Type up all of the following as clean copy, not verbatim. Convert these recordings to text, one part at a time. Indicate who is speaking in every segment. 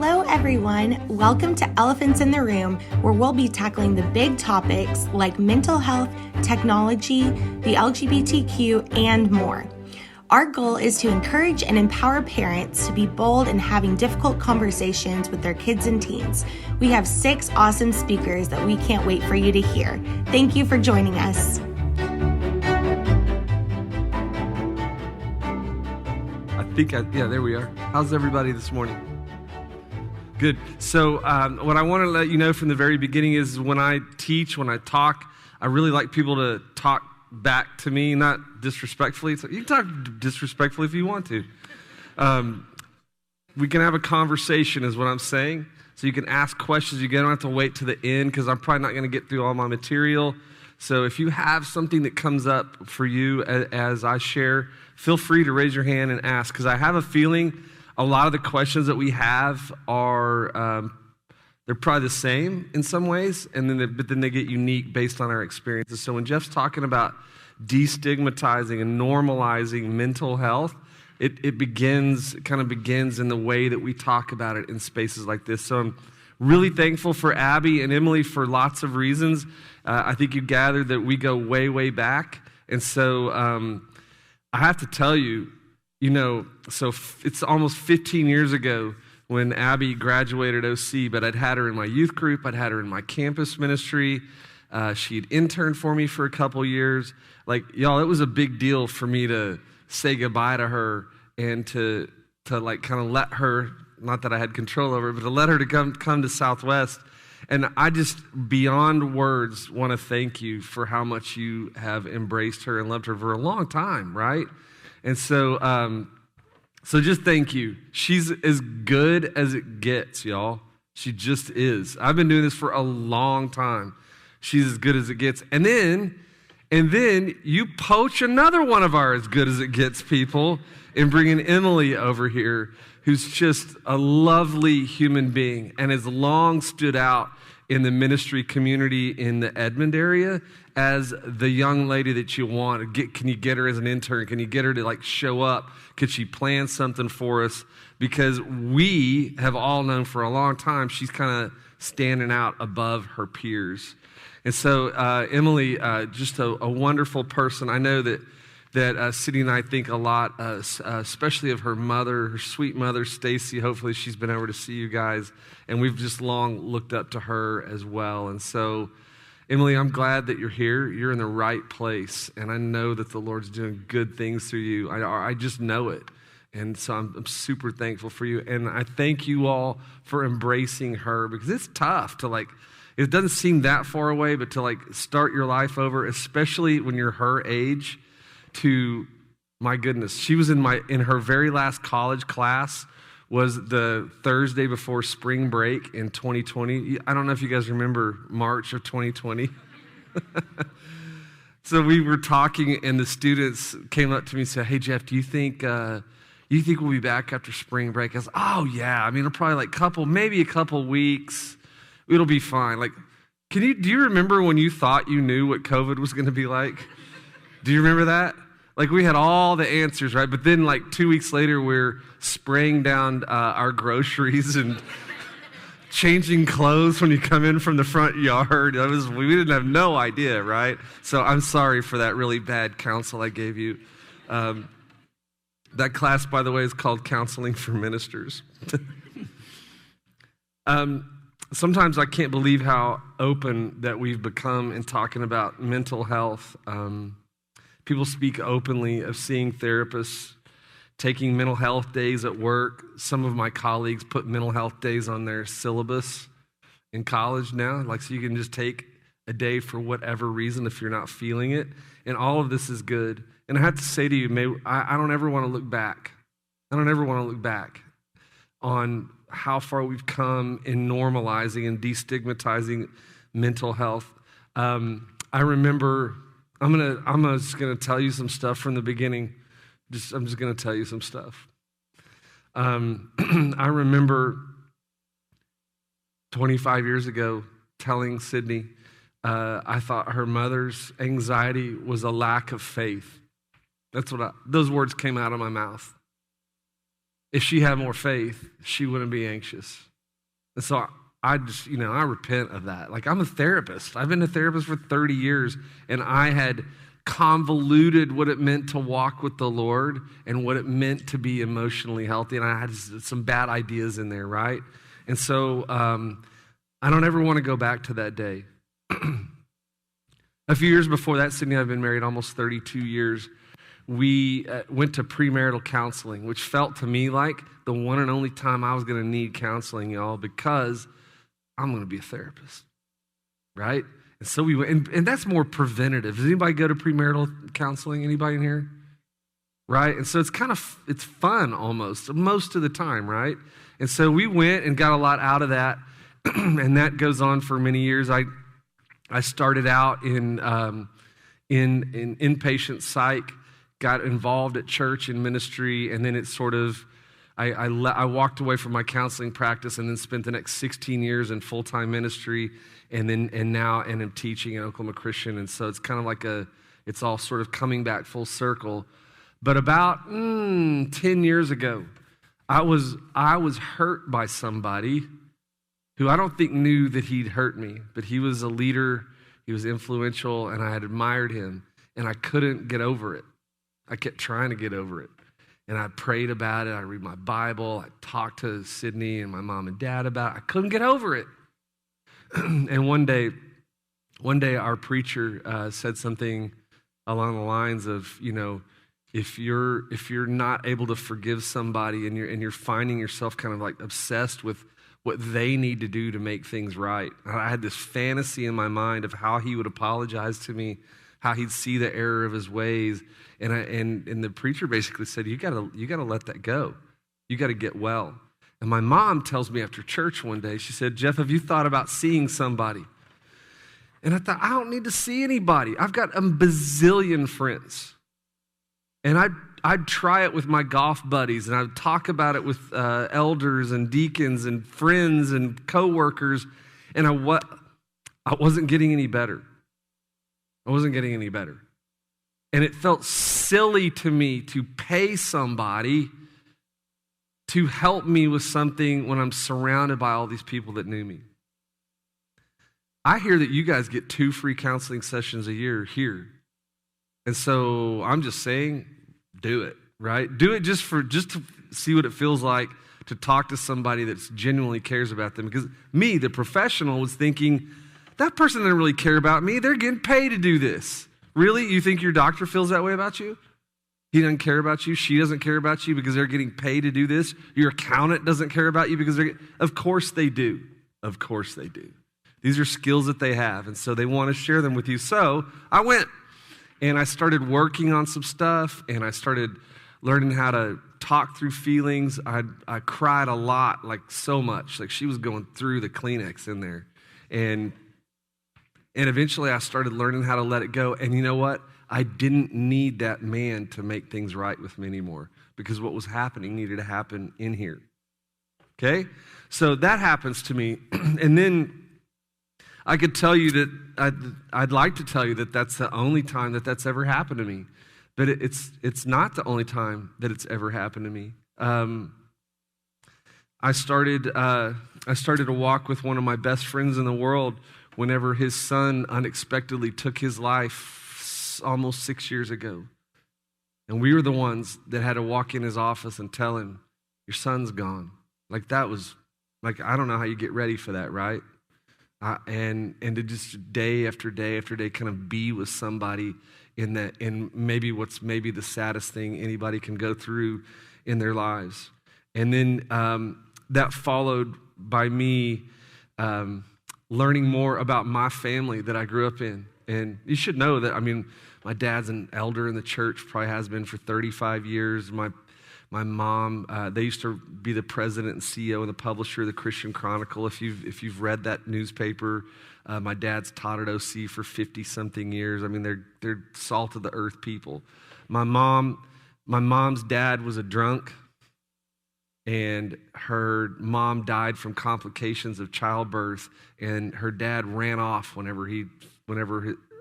Speaker 1: Hello, everyone. Welcome to Elephants in the Room, where we'll be tackling the big topics like mental health, technology, the LGBTQ, and more. Our goal is to encourage and empower parents to be bold in having difficult conversations with their kids and teens. We have 6 awesome speakers that we can't wait for you to hear. Thank you for joining us.
Speaker 2: There we are. How's everybody this morning? Good. So what I want to let you know from the very beginning is when I teach, when I talk, I really like people to talk back to me, not disrespectfully. So you can talk disrespectfully if you want to. We can have a conversation is what I'm saying. So you can ask questions. You don't have to wait to the end because I'm probably not going to get through all my material. So if you have something that comes up for you as I share, feel free to raise your hand and ask, because I have a feeling a lot of the questions that we have are, they're probably the same in some ways, but then they get unique based on our experiences. So when Jeff's talking about destigmatizing and normalizing mental health, it kind of begins in the way that we talk about it in spaces like this. So I'm really thankful for Abby and Emily for lots of reasons. I think you gathered that we go way, way back. And so I have to tell you, so it's almost 15 years ago when Abby graduated OC, but I'd had her in my youth group. I'd had her in my campus ministry. She'd interned for me for a couple years. Like, y'all, it was a big deal for me to say goodbye to her and to like kind of let her, not that I had control over it, but to let her to come to Southwest. And I just, beyond words, want to thank you for how much you have embraced her and loved her for a long time, right? And so just thank you. She's as good as it gets, y'all. She just is. I've been doing this for a long time. She's as good as it gets. And then you poach another one of our as good as it gets people in bringing Emily over here, who's just a lovely human being and has long stood out in the ministry community in the Edmond area as the young lady that you want. Can you get her as an intern? Can you get her to show up? Could she plan something for us? Because we have all known for a long time she's kind of standing out above her peers. And so Emily, just a wonderful person. I know that Sydney and I think a lot, especially of her mother, her sweet mother, Stacy. Hopefully she's been over to see you guys. And we've just long looked up to her as well. And so, Emily, I'm glad that you're here. You're in the right place. And I know that the Lord's doing good things through you. I just know it. And so I'm super thankful for you. And I thank you all for embracing her, because it's tough to it doesn't seem that far away, but to start your life over, especially when you're her age. To, my goodness, she was in her very last college class was the Thursday before spring break in 2020. I don't know if you guys remember March of 2020. So we were talking, and the students came up to me and said, "Hey, Jeff, do you think we'll be back after spring break?" I was, "Oh yeah, I mean, it'll probably maybe a couple weeks. It'll be fine." Do you remember when you thought you knew what COVID was going to be like? Do you remember that? We had all the answers, right? But then 2 weeks later, we're spraying down our groceries and changing clothes when you come in from the front yard. We didn't have no idea, right? So I'm sorry for that really bad counsel I gave you. That class, by the way, is called Counseling for Ministers. Sometimes I can't believe how open that we've become in talking about mental health. People speak openly of seeing therapists, taking mental health days at work. Some of my colleagues put mental health days on their syllabus in college now, so you can just take a day for whatever reason if you're not feeling it. And all of this is good. And I have to say to you, I don't ever want to look back. I don't ever want to look back on how far we've come in normalizing and destigmatizing mental health. I remember... I'm just going to tell you some stuff from the beginning. I'm just going to tell you some stuff. I remember 25 years ago telling Sydney I thought her mother's anxiety was a lack of faith. Those words came out of my mouth. If she had more faith, she wouldn't be anxious. And so I just, I repent of that. Like, I'm a therapist. I've been a therapist for 30 years, and I had convoluted what it meant to walk with the Lord and what it meant to be emotionally healthy. And I had some bad ideas in there, right? And so I don't ever want to go back to that day. A few years before that, Sydney and I have been married almost 32 years. We went to premarital counseling, which felt to me like the one and only time I was going to need counseling, y'all, because I'm going to be a therapist, right? And so we went, and that's more preventative. Does anybody go to premarital counseling? Anybody in here? Right? And so it's fun almost, most of the time, right? And so we went and got a lot out of that, and that goes on for many years. I started out in inpatient psych, got involved at church in ministry, and then it sort of, I walked away from my counseling practice and then spent the next 16 years in full-time ministry, and now I'm teaching at Oklahoma Christian. And so it's kind of like it's all sort of coming back full circle. But about 10 years ago, I was hurt by somebody who I don't think knew that he'd hurt me, but he was a leader, he was influential, and I had admired him, and I couldn't get over it. I kept trying to get over it. And I prayed about it. I read my Bible. I talked to Sydney and my mom and dad about it. I couldn't get over it. And one day our preacher said something along the lines of, if you're not able to forgive somebody and you're finding yourself kind of like obsessed with what they need to do to make things right. I had this fantasy in my mind of how he would apologize to me, how he'd see the error of his ways. And the preacher basically said, you gotta let that go. You gotta get well. And my mom tells me after church one day, she said, Jeff, have you thought about seeing somebody? And I thought, I don't need to see anybody. I've got a bazillion friends. And I'd try it with my golf buddies, and I'd talk about it with elders and deacons and friends and coworkers, and I wasn't getting any better. I wasn't getting any better. And it felt silly to me to pay somebody to help me with something when I'm surrounded by all these people that knew me. I hear that you guys get 2 free counseling sessions a year here. And so I'm just saying, do it, right? Do it just to see what it feels like to talk to somebody that genuinely cares about them. Because me, the professional, was thinking, that person doesn't really care about me. They're getting paid to do this. Really? You think your doctor feels that way about you? He doesn't care about you. She doesn't care about you because they're getting paid to do this. Your accountant doesn't care about you because of course they do. Of course they do. These are skills that they have, and so they want to share them with you. So I went, and I started working on some stuff, and I started learning how to talk through feelings. I cried a lot, like so much. Like she was going through the Kleenex in there. And eventually I started learning how to let it go. And you know what? I didn't need that man to make things right with me anymore, because what was happening needed to happen in here. Okay? So that happens to me. And then I could tell you that I'd like to tell you that that's the only time that that's ever happened to me. But it's not the only time that it's ever happened to me. I started to walk with one of my best friends in the world whenever his son unexpectedly took his life almost 6 years ago. And we were the ones that had to walk in his office and tell him, your son's gone. Like that was, like, I don't know how you get ready for that, right? And to just day after day after day kind of be with somebody in that, in maybe what's maybe the saddest thing anybody can go through in their lives. And then that followed by me learning more about my family that I grew up in. And you should know that, my dad's an elder in the church, probably has been for 35 years. My mom, they used to be the president and CEO and the publisher of the Christian Chronicle. If you've read that newspaper, my dad's taught at OC for 50-something years. They're salt of the earth people. My mom's dad was a drunk, and her mom died from complications of childbirth, and her dad ran off whenever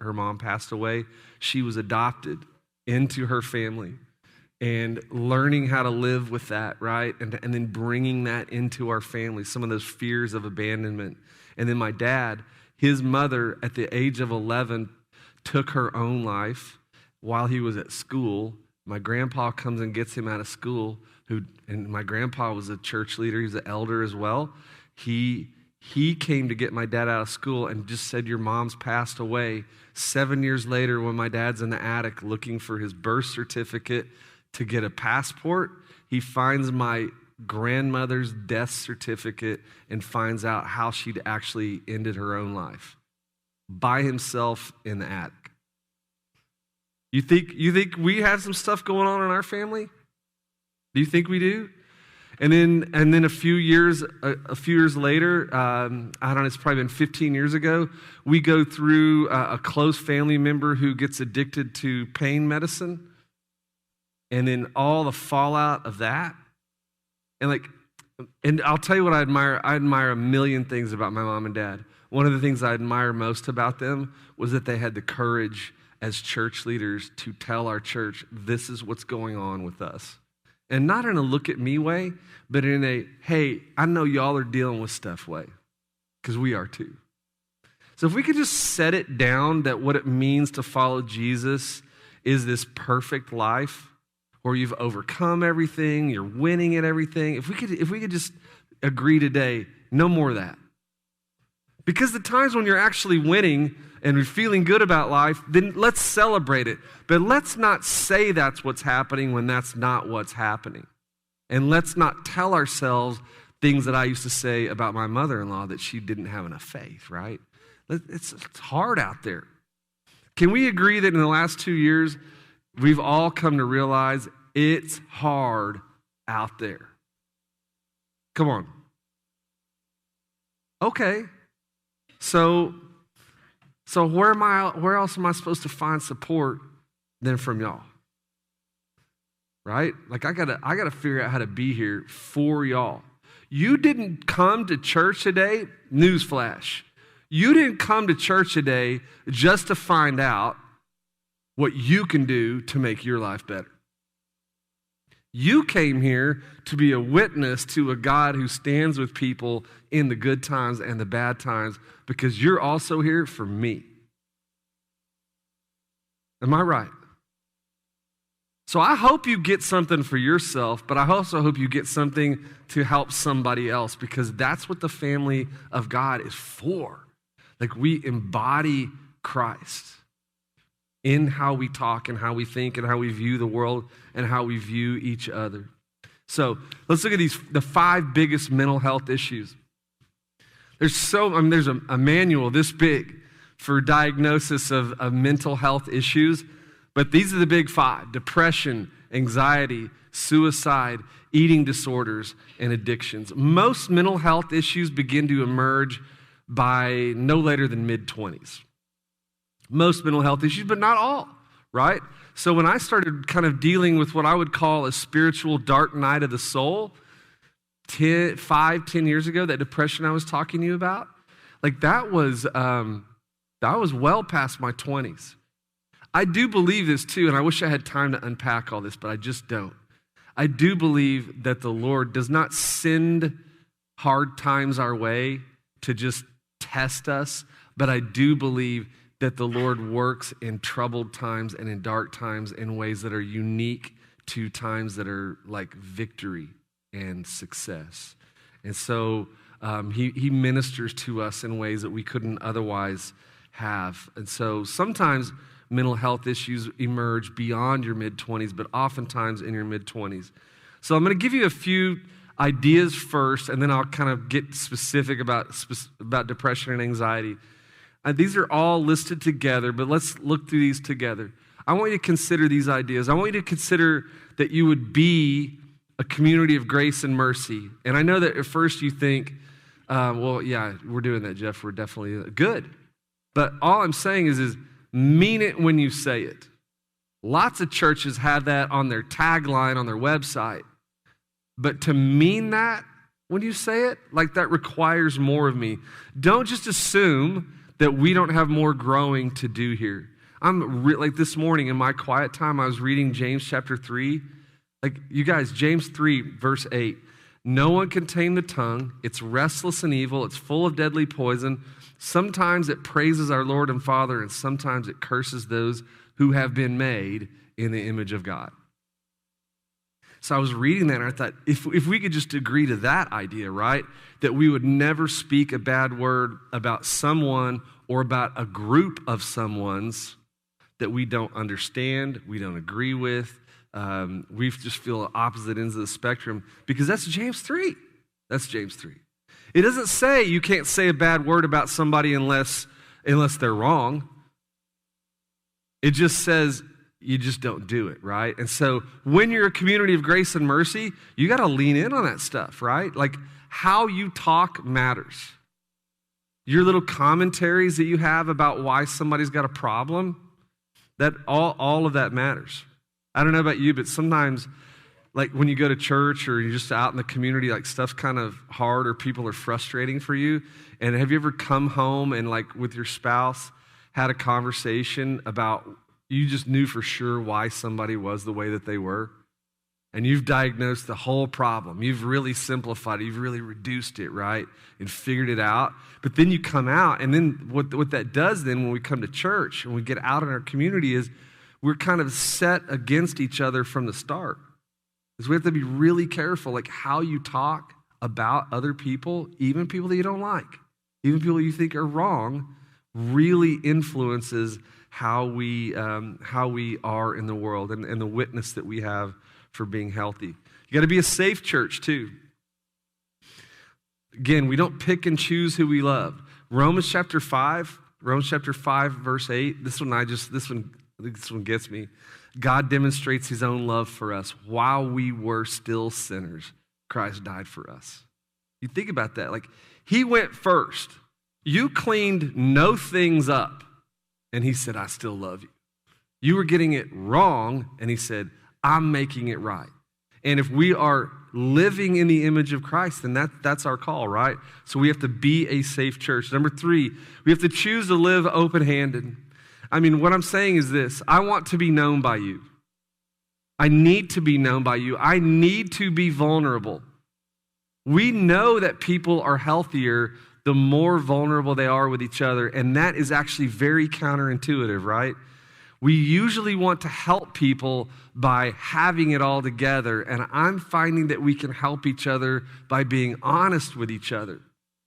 Speaker 2: her mom passed away. She was adopted into her family. and learning how to live with that, right? And then bringing that into our family, some of those fears of abandonment. And then my dad, his mother at the age of 11 took her own life while he was at school. My grandpa comes and gets him out of school, and my grandpa was a church leader. He was an elder as well. He came to get my dad out of school and just said, your mom's passed away. 7 years later, when my dad's in the attic looking for his birth certificate to get a passport, he finds my grandmother's death certificate and finds out how she'd actually ended her own life by himself in the attic. You think we have some stuff going on in our family? Do you think we do? And then a few years later, I don't know, it's probably been 15 years ago, we go through a close family member who gets addicted to pain medicine, and then all the fallout of that. And I'll tell you what I admire. I admire a million things about my mom and dad. One of the things I admire most about them was that they had the courage as church leaders to tell our church, this is what's going on with us. And not in a look at me way, but in a, hey, I know y'all are dealing with stuff way, because we are too. So if we could just set it down that what it means to follow Jesus is this perfect life where you've overcome everything, you're winning at everything. If we could just agree today, no more of that. Because the times when you're actually winning and you're feeling good about life, then let's celebrate it. But let's not say that's what's happening when that's not what's happening. And let's not tell ourselves things that I used to say about my mother-in-law, that she didn't have enough faith, right? It's hard out there. Can we agree that in the last 2 years, we've all come to realize it's hard out there? Come on. Okay. So where else am I supposed to find support than from y'all? Right? Like I gotta figure out how to be here for y'all. You didn't come to church today, newsflash. You didn't come to church today just to find out what you can do to make your life better. You came here to be a witness to a God who stands with people in the good times and the bad times, because you're also here for me. Am I right? So I hope you get something for yourself, but I also hope you get something to help somebody else, because that's what the family of God is for. Like, we embody Christ in how we talk and how we think and how we view the world and how we view each other. So let's look at the 5 biggest mental health issues. There's a manual this big for diagnosis of mental health issues, but these are the big 5: depression, anxiety, suicide, eating disorders, and addictions. Most mental health issues begin to emerge by no later than mid-20s. Most mental health issues, but not all, right? So when I started kind of dealing with what I would call a spiritual dark night of the soul, 10 years ago, that depression I was talking to you about, like that was well past my 20s. I do believe this too, and I wish I had time to unpack all this, but I just don't. I do believe that the Lord does not send hard times our way to just test us, but I do believe that the Lord works in troubled times and in dark times in ways that are unique to times that are like victory and success. And so he ministers to us in ways that we couldn't otherwise have. And so sometimes mental health issues emerge beyond your mid-20s, but oftentimes in your mid-20s. So I'm going to give you a few ideas first, and then I'll kind of get specific about depression and anxiety. These are all listed together, but let's look through these together. I want you to consider these ideas. I want you to consider that you would be a community of grace and mercy. And I know that at first you think, well, yeah, we're doing that, Jeff. We're definitely good. But all I'm saying is mean it when you say it. Lots of churches have that on their tagline on their website. But to mean that when you say it, like that requires more of me. Don't just assume that we don't have more growing to do here. Like this morning in my quiet time, I was reading James chapter 3, Like, you guys, James 3, verse 8, no one can tame the tongue. It's restless and evil. It's full of deadly poison. Sometimes it praises our Lord and Father, and sometimes it curses those who have been made in the image of God. So I was reading that, and I thought, if we could just agree to that idea, right, that we would never speak a bad word about someone or about a group of someone's that we don't understand, we don't agree with, we just feel opposite ends of the spectrum, because that's James 3. That's James 3. It doesn't say you can't say a bad word about somebody unless they're wrong. It just says you just don't do it, right? And so when you're a community of grace and mercy, you got to lean in on that stuff, right? Like, how you talk matters. Your little commentaries that you have about why somebody's got a problem, that all of that matters. I don't know about you, but sometimes, like when you go to church or you're just out in the community, like stuff's kind of hard or people are frustrating for you. And have you ever come home and like with your spouse had a conversation about, you just knew for sure why somebody was the way that they were? And you've diagnosed the whole problem. You've really simplified it. You've really reduced it, right? And figured it out. But then you come out, and then what that does then when we come to church and we get out in our community is we're kind of set against each other from the start. Because we have to be really careful, like how you talk about other people, even people that you don't like, even people you think are wrong, really influences how we are in the world and the witness that we have for being healthy. You got to be a safe church too. Again, we don't pick and choose who we love. Romans chapter 5, verse 8. This one gets me. God demonstrates his own love for us. While we were still sinners, Christ died for us. You think about that. Like, he went first. You cleaned no things up, and he said, I still love you. You were getting it wrong, and he said, I'm making it right. And if we are living in the image of Christ, then that's our call, right? So we have to be a safe church. Number 3, we have to choose to live open-handed. I mean, what I'm saying is this. I want to be known by you. I need to be known by you. I need to be vulnerable. We know that people are healthier the more vulnerable they are with each other, and that is actually very counterintuitive, right? We usually want to help people by having it all together, and I'm finding that we can help each other by being honest with each other.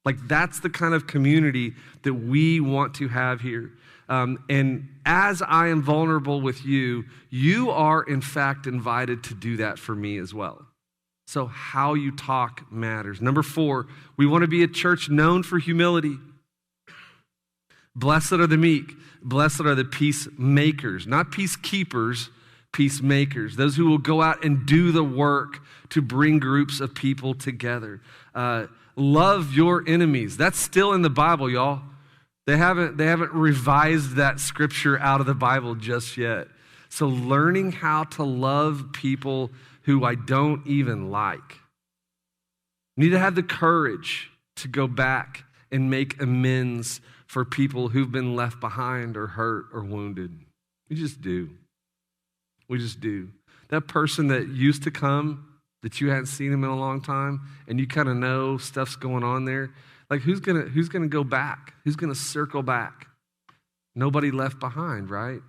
Speaker 2: Like, that's the kind of community that we want to have here. And as I am vulnerable with you, you are, in fact, invited to do that for me as well. So how you talk matters. Number 4, we want to be a church known for humility. Blessed are the meek. Blessed are the peacemakers, not peacekeepers, peacemakers. Those who will go out and do the work to bring groups of people together. Love your enemies. That's still in the Bible, y'all. They haven't revised that scripture out of the Bible just yet. So learning how to love people who I don't even like. You need to have the courage to go back and make amends for people who've been left behind or hurt or wounded. We just do. We just do. That person that used to come, that you hadn't seen him in a long time, and you kind of know stuff's going on there, like who's gonna go back? Who's gonna circle back? Nobody left behind, right?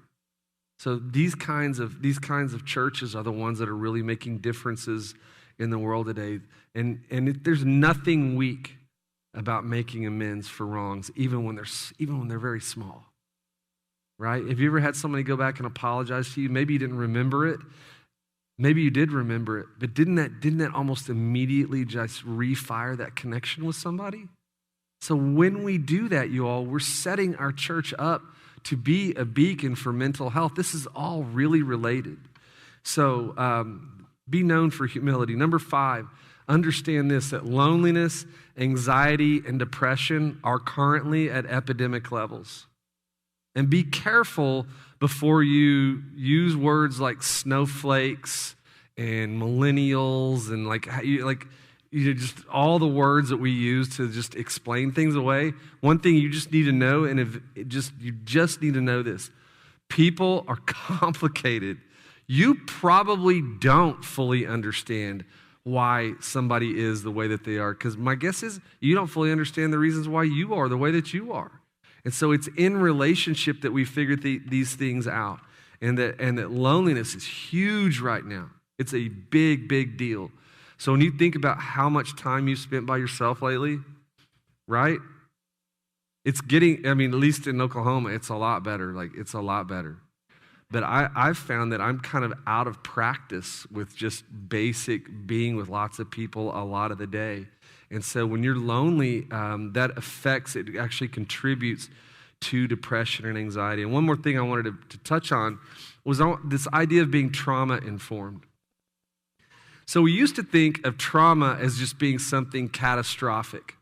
Speaker 2: So these kinds of churches are the ones that are really making differences in the world today. And there's nothing weak about making amends for wrongs, even when they're very small, right? Have you ever had somebody go back and apologize to you? Maybe you didn't remember it. Maybe you did remember it, but didn't that almost immediately just refire that connection with somebody? So when we do that, you all, we're setting our church up to be a beacon for mental health. This is all really related. So be known for humility. Number 5, understand this, that loneliness, anxiety, and depression are currently at epidemic levels. And be careful before you use words like snowflakes and millennials and just all the words that we use to just explain things away. One thing you just need to know, and you just need to know this: people are complicated. you probably don't fully understand why somebody is the way that they are. Because my guess is you don't fully understand the reasons why you are the way that you are. And so it's in relationship that we figure these things out. And that loneliness is huge right now. It's a big, big deal. So when you think about how much time you've spent by yourself lately, right? It's getting, at least in Oklahoma, it's a lot better. It's a lot better. But I've found that I'm kind of out of practice with just basic being with lots of people a lot of the day. And so when you're lonely, that affects, it actually contributes to depression and anxiety. And one more thing I wanted to touch on was this idea of being trauma-informed. So we used to think of trauma as just being something catastrophic.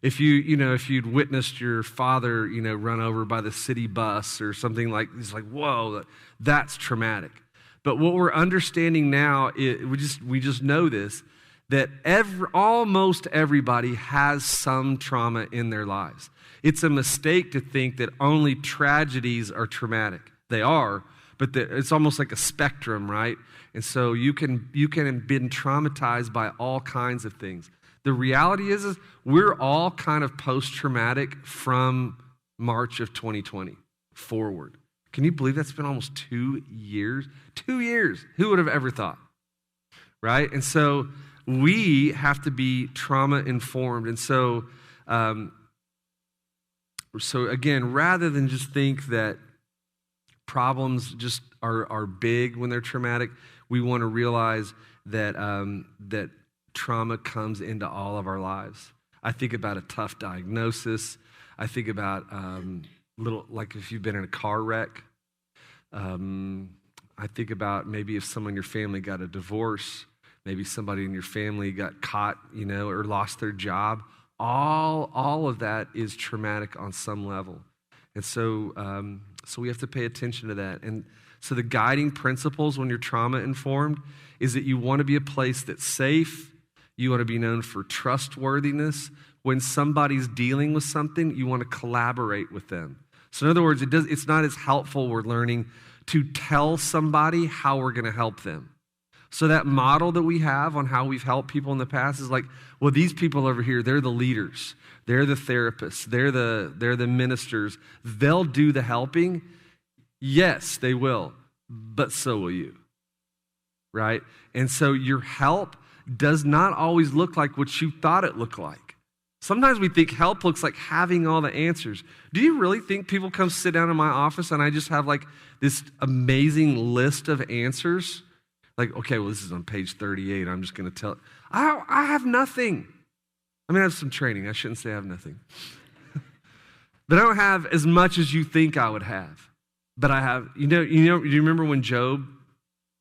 Speaker 2: If you'd witnessed your father, run over by the city bus or something like, it's like, whoa, that's traumatic. But what we're understanding now, we just know this, that almost everybody has some trauma in their lives. It's a mistake to think that only tragedies are traumatic. They are, but it's almost like a spectrum, right? And so you can have been traumatized by all kinds of things. The reality is we're all kind of post-traumatic from March of 2020 forward. Can you believe that's been almost 2 years? 2 years. Who would have ever thought? Right? And so we have to be trauma-informed. And so again, rather than just think that problems just are big when they're traumatic, we want to realize that that trauma comes into all of our lives. I think about a tough diagnosis. I think about like if you've been in a car wreck. I think about maybe if someone in your family got a divorce, maybe somebody in your family got caught, or lost their job. All of that is traumatic on some level. And so we have to pay attention to that. And so the guiding principles when you're trauma-informed is that you want to be a place that's safe. You want to be known for trustworthiness. When somebody's dealing with something, you want to collaborate with them. So in other words, it's not as helpful we're learning to tell somebody how we're going to help them. So that model that we have on how we've helped people in the past is like, well, these people over here, they're the leaders. They're the therapists. They're the ministers. They'll do the helping. Yes, they will, but so will you, right? And so your help does not always look like what you thought it looked like. Sometimes we think help looks like having all the answers. Do you really think people come sit down in my office and I just have like this amazing list of answers? Like, okay, well, this is on page 38. I'm just going to tell. I have nothing. I have some training. I shouldn't say I have nothing. But I don't have as much as you think I would have. But I have, you remember when Job,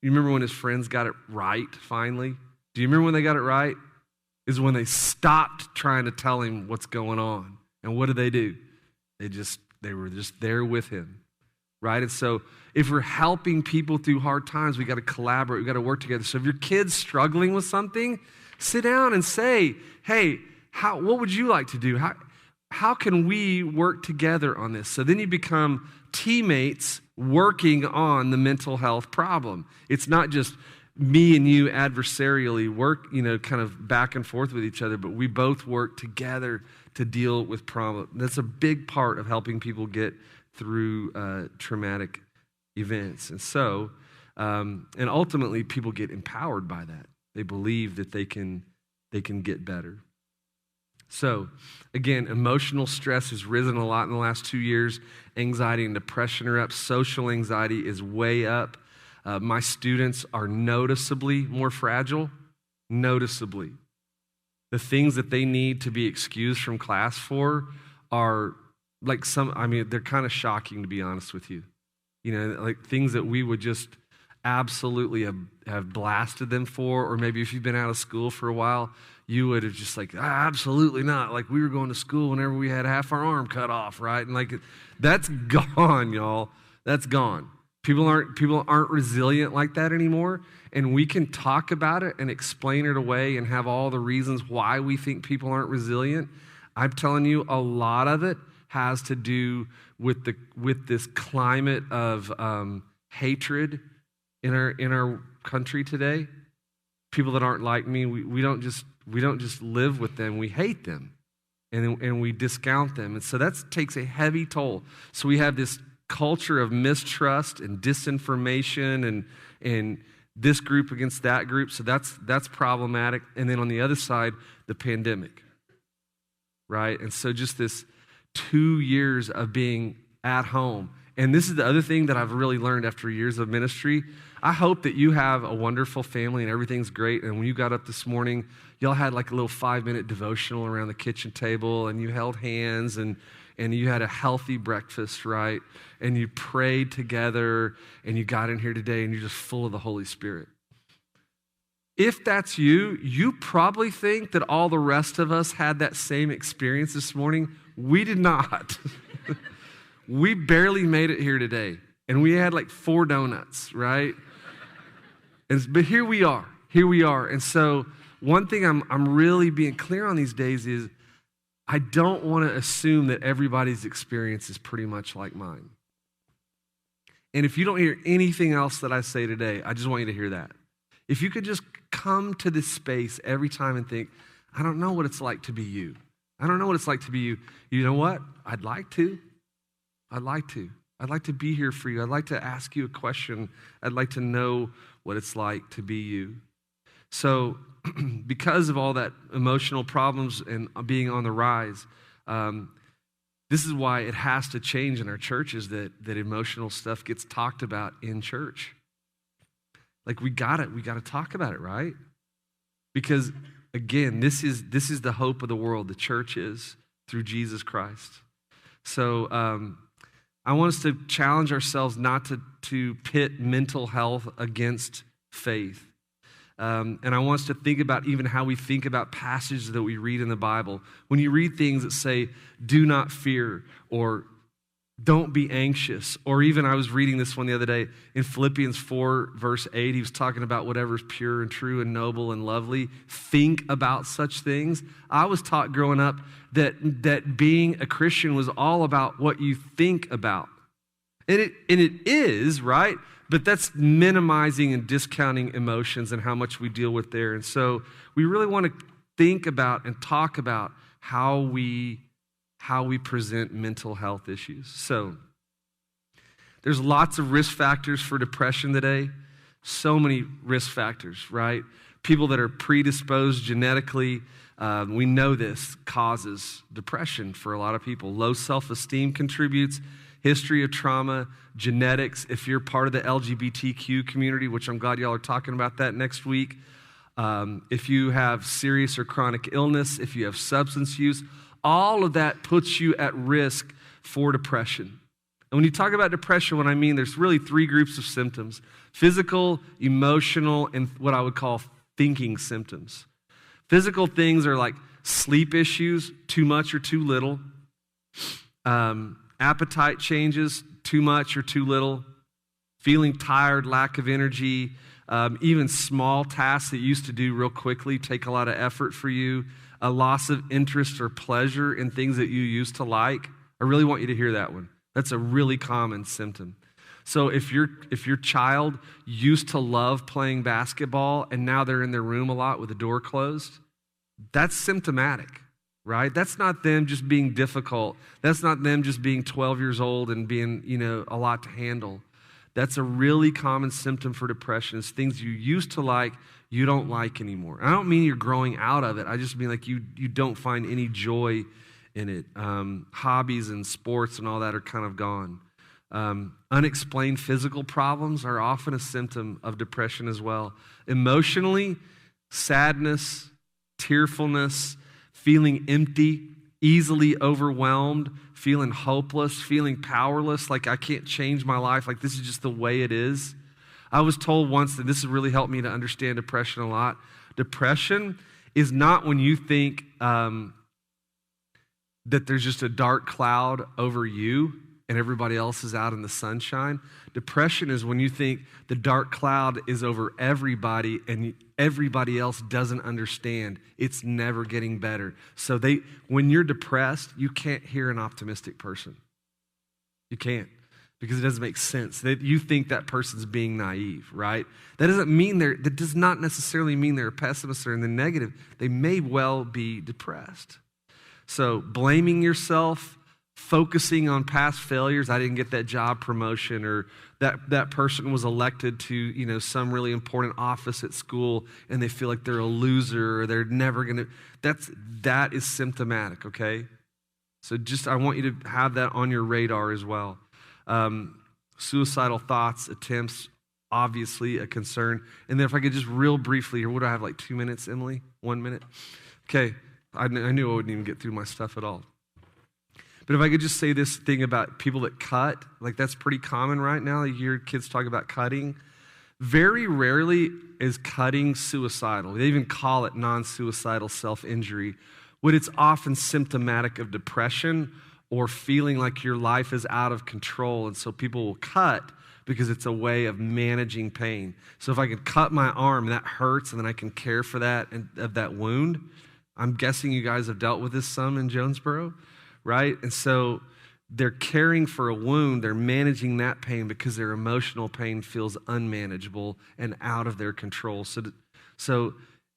Speaker 2: you remember when his friends got it right finally? Do you remember when they got it right? Is when they stopped trying to tell him what's going on. And what did they do? They were just there with him, right? And so if we're helping people through hard times, we got to collaborate, we got to work together. So if your kid's struggling with something, sit down and say, hey, what would you like to do? How can we work together on this? So then you become teammates working on the mental health problem. It's not just me and you adversarially work, kind of back and forth with each other, but we both work together to deal with problems. That's a big part of helping people get through traumatic events. And so, and ultimately people get empowered by that. They believe that they can get better. So, again, emotional stress has risen a lot in the last 2 years. Anxiety and depression are up. Social anxiety is way up. My students are noticeably more fragile, noticeably. The things that they need to be excused from class for are like they're kind of shocking, to be honest with you. Like things that we would just absolutely have blasted them for, or maybe if you've been out of school for a while, you would have just like, absolutely not. Like we were going to school whenever we had half our arm cut off, right? And like that's gone, y'all. That's gone. People aren't resilient like that anymore, and we can talk about it and explain it away and have all the reasons why we think people aren't resilient. I'm telling you, a lot of it has to do with this climate of hatred in our country today. People that aren't like me, we don't just live with them, we hate them. And we discount them. And so that takes a heavy toll. So we have this culture of mistrust and disinformation and this group against that group. So that's problematic. And then on the other side, the pandemic, right? And so just this 2 years of being at home. And this is the other thing that I've really learned after years of ministry. I hope that you have a wonderful family and everything's great. And when you got up this morning, y'all had like a little 5-minute devotional around the kitchen table, and you held hands, and you had a healthy breakfast, right? And you prayed together, and you got in here today, and you're just full of the Holy Spirit. If that's you, you probably think that all the rest of us had that same experience this morning. We did not. We barely made it here today, and we had like 4 donuts, right? But here we are. And so one thing I'm really being clear on these days is I don't want to assume that everybody's experience is pretty much like mine. And if you don't hear anything else that I say today, I just want you to hear that. If you could just come to this space every time and think, I don't know what it's like to be you. I don't know what it's like to be you. You know what? I'd like to. I'd like to be here for you. I'd like to ask you a question. I'd like to know what it's like to be you. So because of all that emotional problems and being on the rise, this is why it has to change in our churches that emotional stuff gets talked about in church. Like we got to talk about it, right? Because again, this is the hope of the world. The church is through Jesus Christ. So I want us to challenge ourselves not to pit mental health against faith. And I want us to think about even how we think about passages that we read in the Bible. When you read things that say, do not fear, or don't be anxious, or even I was reading this one the other day in Philippians 4, verse 8, he was talking about whatever is pure and true and noble and lovely. Think about such things. I was taught growing up that being a Christian was all about what you think about. And it is, right? But that's minimizing and discounting emotions and how much we deal with there. And so we really want to think about and talk about how we present mental health issues. So there's lots of risk factors for depression today. So many risk factors, right? People that are predisposed genetically, we know this causes depression for a lot of people. Low self-esteem contributes. History of trauma, genetics, if you're part of the LGBTQ community, which I'm glad y'all are talking about that next week. If you have serious or chronic illness, if you have substance use, all of that puts you at risk for depression. And when you talk about depression, what I mean, there's really 3 groups of symptoms: physical, emotional, and what I would call thinking symptoms. Physical things are like sleep issues, too much or too little. Appetite changes, too much or too little. Feeling tired, lack of energy. Even small tasks that you used to do real quickly take a lot of effort for you. A loss of interest or pleasure in things that you used to like. I really want you to hear that one. That's a really common symptom. So if your child used to love playing basketball and now they're in their room a lot with the door closed, that's symptomatic, right? That's not them just being difficult. That's not them just being 12 years old and being, a lot to handle. That's a really common symptom for depression. It's things you used to like, you don't like anymore. I don't mean you're growing out of it. I just mean like you don't find any joy in it. Hobbies and sports and all that are kind of gone. Unexplained physical problems are often a symptom of depression as well. Emotionally, sadness, tearfulness, feeling empty, easily overwhelmed, feeling hopeless, feeling powerless, like I can't change my life, like this is just the way it is. I was told once that this has really helped me to understand depression a lot. Depression is not when you think that there's just a dark cloud over you and everybody else is out in the sunshine. Depression is when you think the dark cloud is over everybody and everybody else doesn't understand. It's never getting better. So when you're depressed, you can't hear an optimistic person. You can't. because it doesn't make sense. That you think that person's being naive, right? That does not necessarily mean they're a pessimist or in the negative. They may well be depressed. So blaming yourself, focusing on past failures, I didn't get that job promotion, or that person was elected to, some really important office at school and they feel like they're a loser or they're never going to, that is symptomatic, okay? So I want you to have that on your radar as well. Suicidal thoughts, attempts, obviously a concern. And then if I could just real briefly, or what do I have, like 2 minutes, Emily? 1 minute? Okay, I knew I wouldn't even get through my stuff at all. But if I could just say this thing about people that cut, like that's pretty common right now. You hear kids talk about cutting. Very rarely is cutting suicidal. They even call it non-suicidal self-injury. When it's often symptomatic of depression or feeling like your life is out of control. And so people will cut because it's a way of managing pain. So if I can cut my arm and that hurts and then I can care for that and of that wound, I'm guessing you guys have dealt with this some in Jonesboro, right? And so they're caring for a wound, they're managing that pain because their emotional pain feels unmanageable and out of their control. So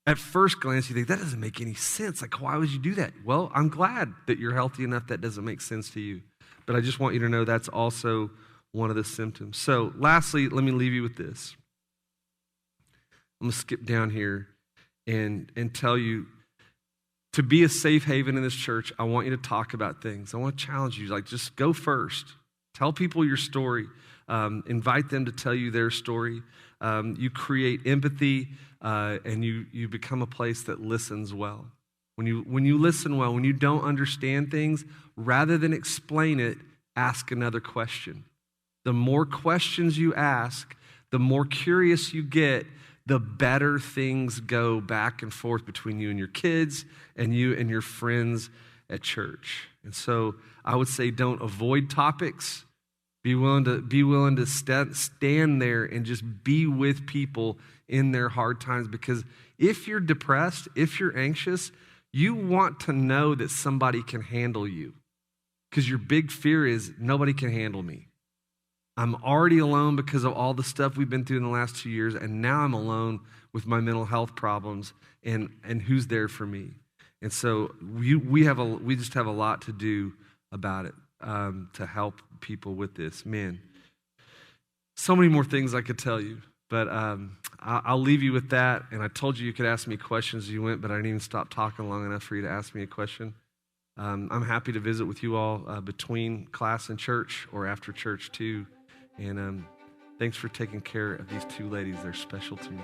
Speaker 2: at first glance, you think, that doesn't make any sense. Like, why would you do that? Well, I'm glad that you're healthy enough that doesn't make sense to you. But I just want you to know that's also one of the symptoms. So lastly, let me leave you with this. I'm going to skip down here and tell you, to be a safe haven in this church, I want you to talk about things. I want to challenge you, like just go first. Tell people your story. Invite them to tell you their story. You create empathy, and you become a place that listens well. When you listen well, when you don't understand things, rather than explain it, ask another question. The more questions you ask, the more curious you get, the better things go back and forth between you and your kids and you and your friends at church. And so I would say don't avoid topics. Be willing to stand there and just be with people in their hard times. Because if you're depressed, if you're anxious, you want to know that somebody can handle you. Because your big fear is nobody can handle me. I'm already alone because of all the stuff we've been through in the last 2 years, and now I'm alone with my mental health problems, and who's there for me? And so we just have a lot to do about it to help people with this. Man, so many more things I could tell you, but I'll leave you with that. And I told you could ask me questions as you went, but I didn't even stop talking long enough for you to ask me a question. I'm happy to visit with you all between class and church or after church too. And thanks for taking care of these two ladies. They're special to me.